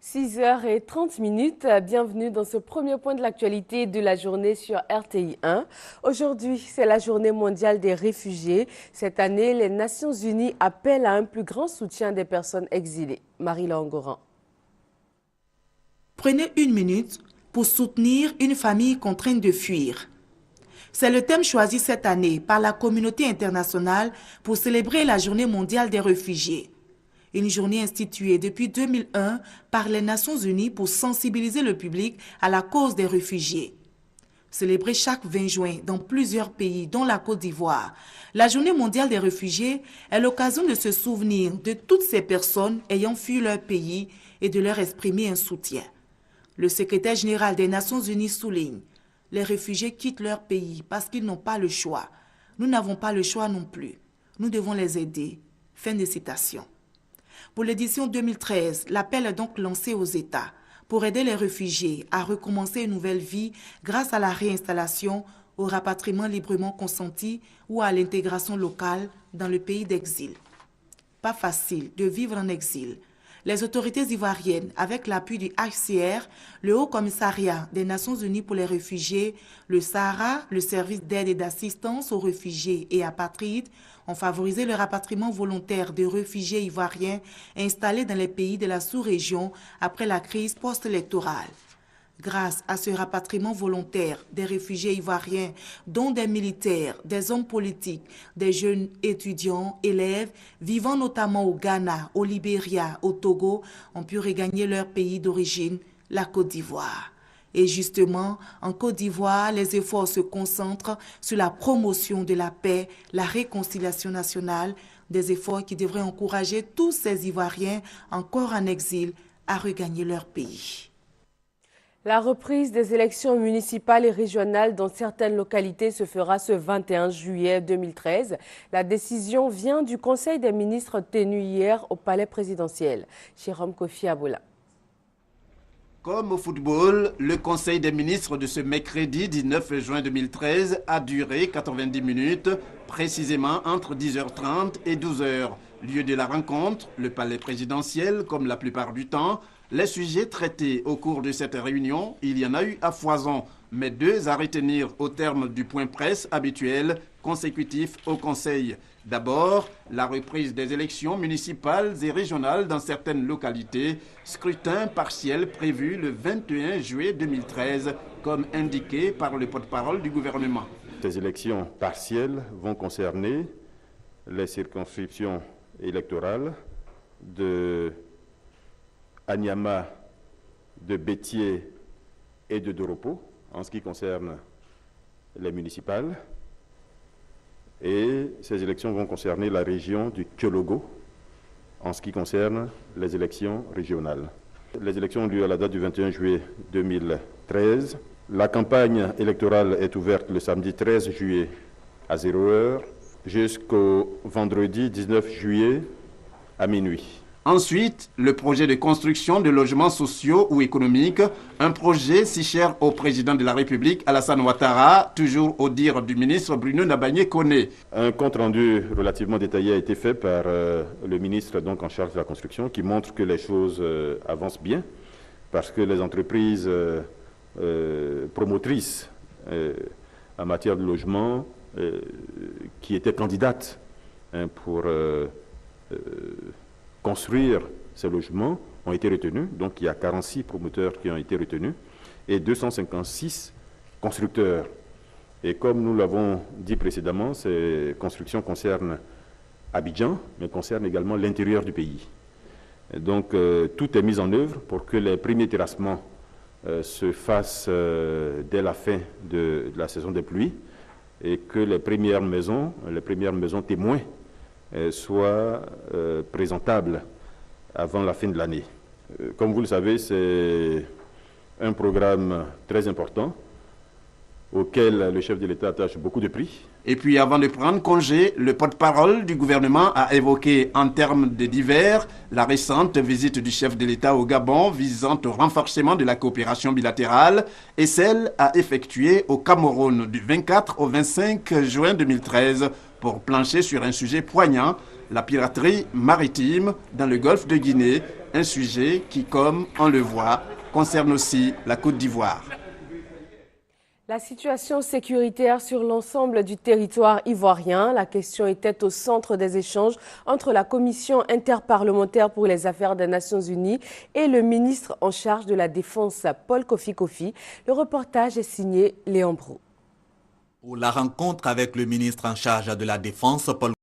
6h30, bienvenue dans ce premier point de l'actualité de la journée sur RTI 1. Aujourd'hui, c'est la journée mondiale des réfugiés. Cette année, les Nations Unies appellent à un plus grand soutien des personnes exilées. Marie-Laure Ngoran. Prenez une minute pour soutenir une famille contrainte de fuir. C'est le thème choisi cette année par la communauté internationale pour célébrer la journée mondiale des réfugiés. Une journée instituée depuis 2001 par les Nations Unies pour sensibiliser le public à la cause des réfugiés. Célébrée chaque 20 juin dans plusieurs pays, dont la Côte d'Ivoire, la journée mondiale des réfugiés est l'occasion de se souvenir de toutes ces personnes ayant fui leur pays et de leur exprimer un soutien. Le secrétaire général des Nations Unies souligne: les réfugiés quittent leur pays parce qu'ils n'ont pas le choix. Nous n'avons pas le choix non plus. Nous devons les aider. Fin de citation. Pour l'édition 2013, l'appel est donc lancé aux États pour aider les réfugiés à recommencer une nouvelle vie grâce à la réinstallation, au rapatriement librement consenti ou à l'intégration locale dans le pays d'exil. Pas facile de vivre en exil. Les autorités ivoiriennes, avec l'appui du HCR, le Haut Commissariat des Nations Unies pour les réfugiés, le Sahara, le service d'aide et d'assistance aux réfugiés et apatrides, ont favorisé le rapatriement volontaire de réfugiés ivoiriens installés dans les pays de la sous-région après la crise post-électorale. Grâce à ce rapatriement volontaire des réfugiés ivoiriens, dont des militaires, des hommes politiques, des jeunes étudiants, élèves, vivant notamment au Ghana, au Libéria, au Togo, ont pu regagner leur pays d'origine, la Côte d'Ivoire. Et justement, en Côte d'Ivoire, les efforts se concentrent sur la promotion de la paix, la réconciliation nationale, des efforts qui devraient encourager tous ces Ivoiriens encore en exil à regagner leur pays. La reprise des élections municipales et régionales dans certaines localités se fera ce 21 juillet 2013. La décision vient du Conseil des ministres tenu hier au Palais présidentiel. Jérôme Kofi Aboula. Comme au football, le Conseil des ministres de ce mercredi 19 juin 2013 a duré 90 minutes, précisément entre 10h30 et 12h. Lieu de la rencontre, le Palais présidentiel, comme la plupart du temps. Les sujets traités au cours de cette réunion, il y en a eu à foison, mais deux à retenir au terme du point presse habituel consécutif au Conseil. D'abord, la reprise des élections municipales et régionales dans certaines localités, scrutin partiel prévu le 21 juillet 2013, comme indiqué par le porte-parole du gouvernement. Ces élections partielles vont concerner les circonscriptions électorales de Anyama, de Bétier et de Doropo, en ce qui concerne les municipales. Et ces élections vont concerner la région du Kyologo, en ce qui concerne les élections régionales. Les élections ont lieu à la date du 21 juillet 2013. La campagne électorale est ouverte le samedi 13 juillet à 0h jusqu'au vendredi 19 juillet à minuit. Ensuite, le projet de construction de logements sociaux ou économiques, un projet si cher au président de la République, Alassane Ouattara, toujours au dire du ministre Bruno Nabagné-Koné. Un compte-rendu relativement détaillé a été fait par le ministre donc en charge de la construction qui montre que les choses avancent bien parce que les entreprises promotrices en matière de logement qui étaient candidates pour construire ces logements ont été retenus. Donc il y a 46 promoteurs qui ont été retenus et 256 constructeurs. Et comme nous l'avons dit précédemment, ces constructions concernent Abidjan, mais concernent également l'intérieur du pays. Et donc tout est mis en œuvre pour que les premiers terrassements se fassent dès la fin de la saison des pluies et que les premières maisons témoins soient présentables avant la fin de l'année. Comme vous le savez, c'est un programme très important auquel le chef de l'État attache beaucoup de prix. Et puis avant de prendre congé, le porte-parole du gouvernement a évoqué en termes de divers la récente visite du chef de l'État au Gabon visant au renforcement de la coopération bilatérale et celle à effectuer au Cameroun du 24 au 25 juin 2013 pour plancher sur un sujet poignant, La piraterie maritime dans le golfe de Guinée, un sujet qui, comme on le voit, concerne aussi la Côte d'Ivoire. La situation sécuritaire sur l'ensemble du territoire ivoirien, la question était au centre des échanges entre la Commission interparlementaire pour les affaires des Nations Unies et le ministre en charge de la Défense, Paul Kofi Kofi. Le reportage est signé Léon Brou. Pour la rencontre avec le ministre en charge de la Défense, Paul